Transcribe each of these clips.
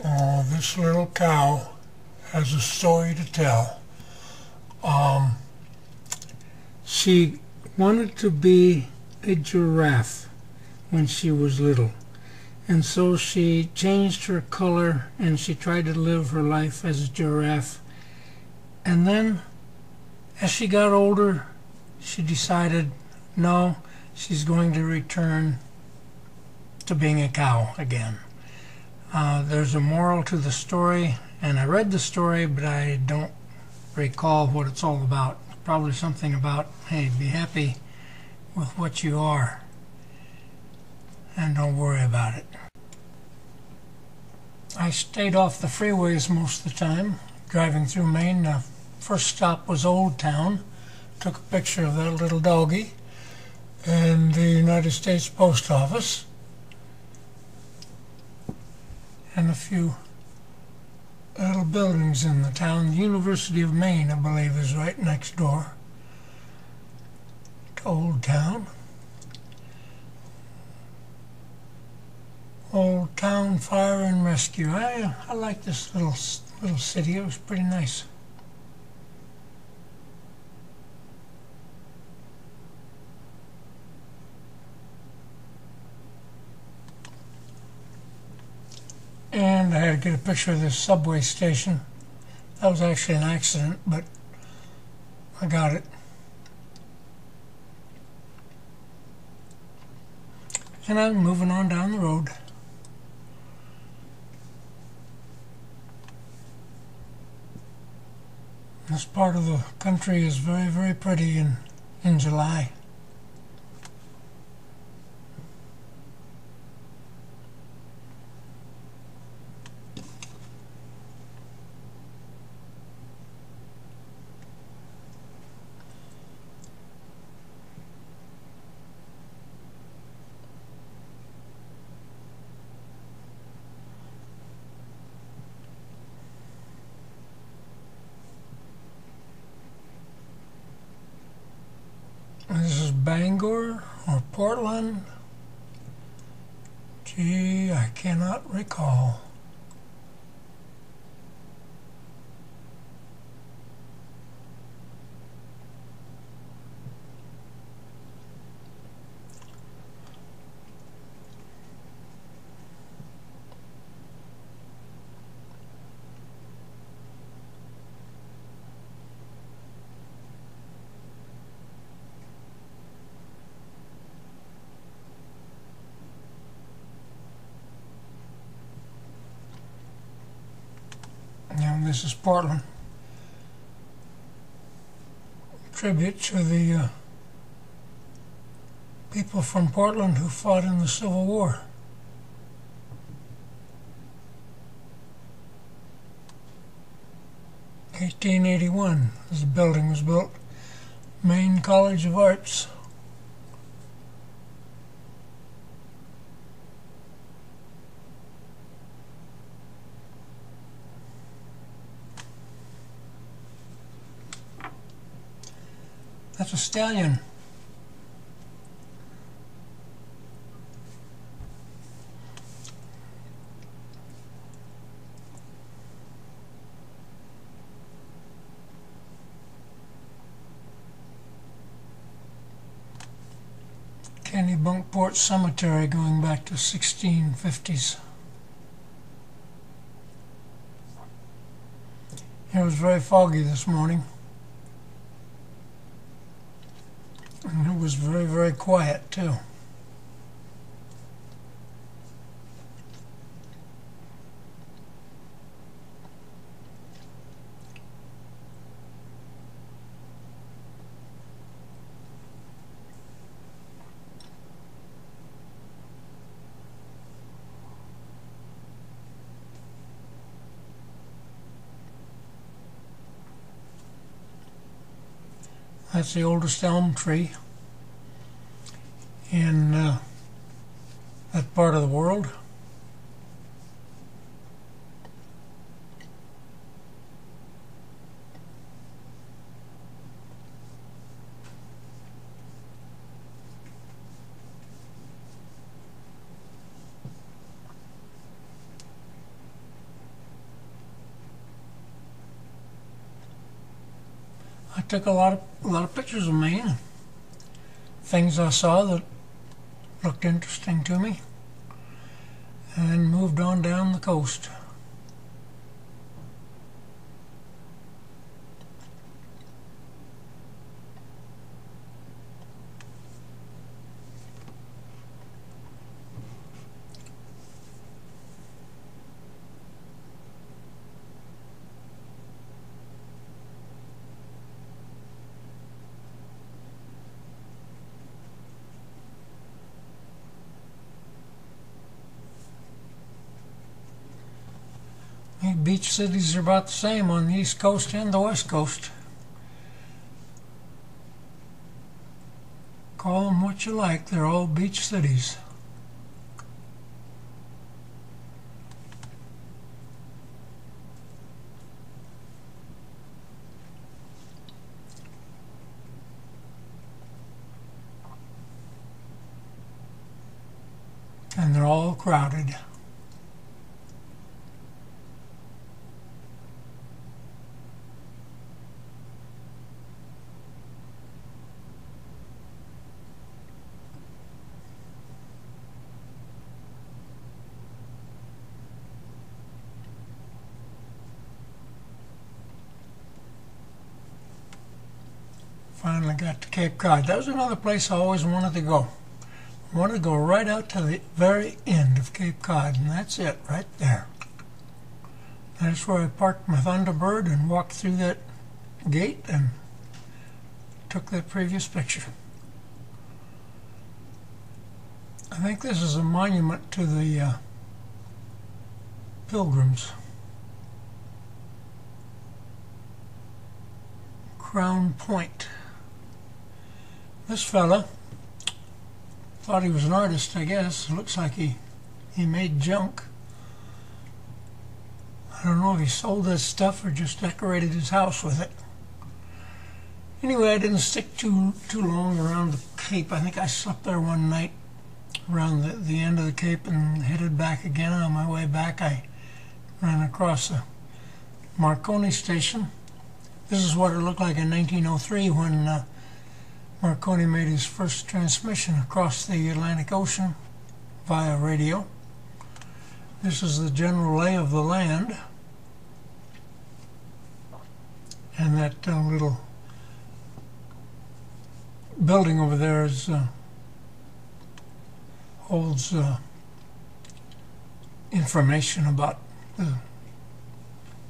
Oh, this little cow has a story to tell. Um, she wanted to be a giraffe when she was little, and so she changed her color and she tried to live her life as a giraffe. And then, as she got older, she decided, no, she's going to return to being a cow again. There's a moral to the story, and I read the story, but I don't recall what it's all about. Probably something about, hey, be happy with what you are, and don't worry about it. I stayed off the freeways most of the time, driving through Maine. The first stop was Old Town. Took a picture of that little doggy, and the United States Post Office, and a few little buildings in the town. The University of Maine, I believe, is right next door to Old Town. Old Town Fire and Rescue. I like this little city. It was pretty nice. And I had to get a picture of this subway station. That was actually an accident, but I got it. And I'm moving on down the road. This part of the country is very, very pretty in July. This is Bangor or Portland. Gee, I cannot recall. And this is Portland. Tribute to the people from Portland who fought in the Civil War. In 1881, this building was built. Maine College of Arts. That's a stallion. Kennebunkport Cemetery going back to 1650s. It was very foggy this morning. And it was very, very quiet too. That's the oldest elm tree in that part of the world. I took a lot of pictures of Maine, things I saw that looked interesting to me, and moved on down the coast. Beach cities are about the same on the East Coast and the West Coast. Call them what you like, they're all beach cities. And they're all crowded. Finally got to Cape Cod. That was another place I always wanted to go. I wanted to go right out to the very end of Cape Cod, and that's it, right there. That's where I parked my Thunderbird and walked through that gate and took that previous picture. I think this is a monument to the Pilgrims. Crown Point. This fella thought he was an artist, I guess. Looks like he made junk. I don't know if he sold this stuff or just decorated his house with it. Anyway, I didn't stick too long around the Cape. I think I slept there one night around the end of the Cape and headed back again. On my way back, I ran across the Marconi station. This is what it looked like in 1903 when Marconi made his first transmission across the Atlantic Ocean via radio. This is the general lay of the land. And that little building over there is holds information about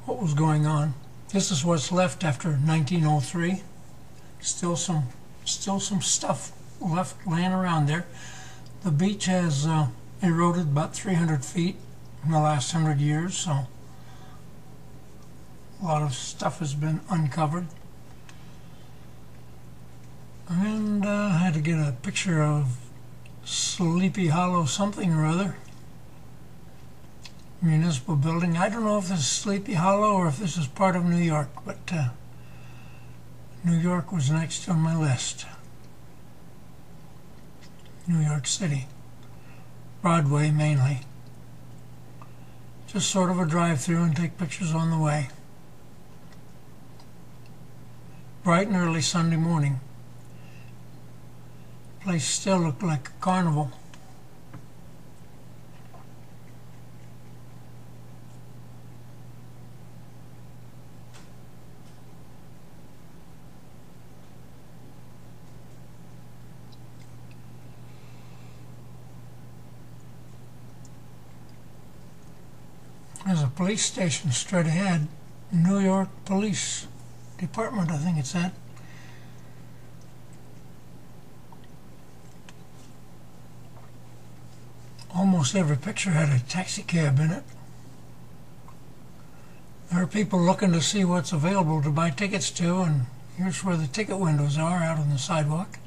what was going on. This is what's left after 1903. Still some stuff left laying around there. The beach has eroded about 300 feet in the last 100 years, so a lot of stuff has been uncovered. And I had to get a picture of Sleepy Hollow something or other. Municipal building. I don't know if this is Sleepy Hollow or if this is part of New York, but New York was next on my list. New York City. Broadway mainly. Just sort of a drive-through and take pictures on the way. Bright and early Sunday morning. The place still looked like a carnival. There's a police station straight ahead. New York Police Department, I think it's at. Almost every picture had a taxi cab in it. There are people looking to see what's available to buy tickets to, and here's where the ticket windows are out on the sidewalk.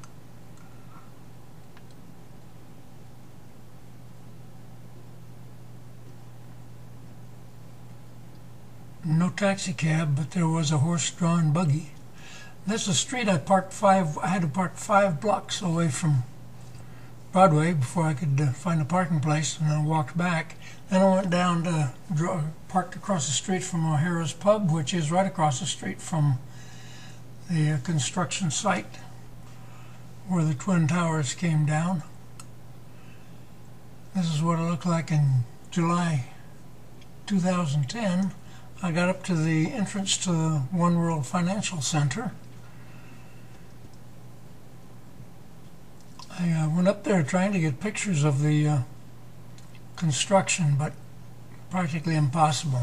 No taxi cab, but there was a horse-drawn buggy. This is a street I had to park 5 blocks away from Broadway before I could find a parking place, and I walked back. Then I went down to parked across the street from O'Hara's Pub, which is right across the street from the construction site where the Twin Towers came down. This is what it looked like in July 2010. I got up to the entrance to the One World Financial Center. I went up there trying to get pictures of the construction, but practically impossible.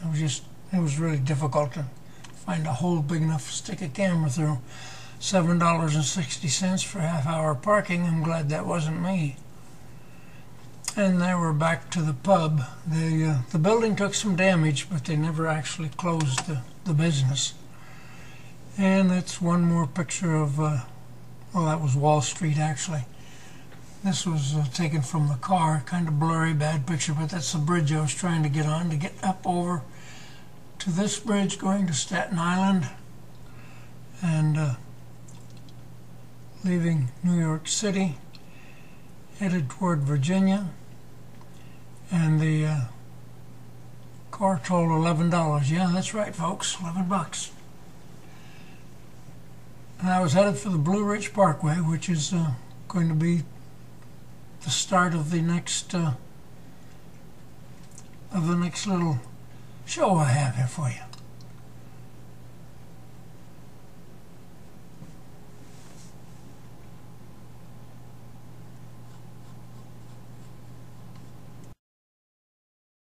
It was really difficult to find a hole big enough to stick a camera through. $7.60 for half-hour parking. I'm glad that wasn't me. And then we're back to the pub. The building took some damage, but they never actually closed the business. And that's one more picture of, well, that was Wall Street actually. This was taken from the car, kind of blurry, bad picture, but that's the bridge I was trying to get on to get up over to this bridge going to Staten Island and leaving New York City, headed toward Virginia. And the car tolled $11. Yeah, that's right, folks, $11. And I was headed for the Blue Ridge Parkway, which is going to be the start of the next little show I have here for you.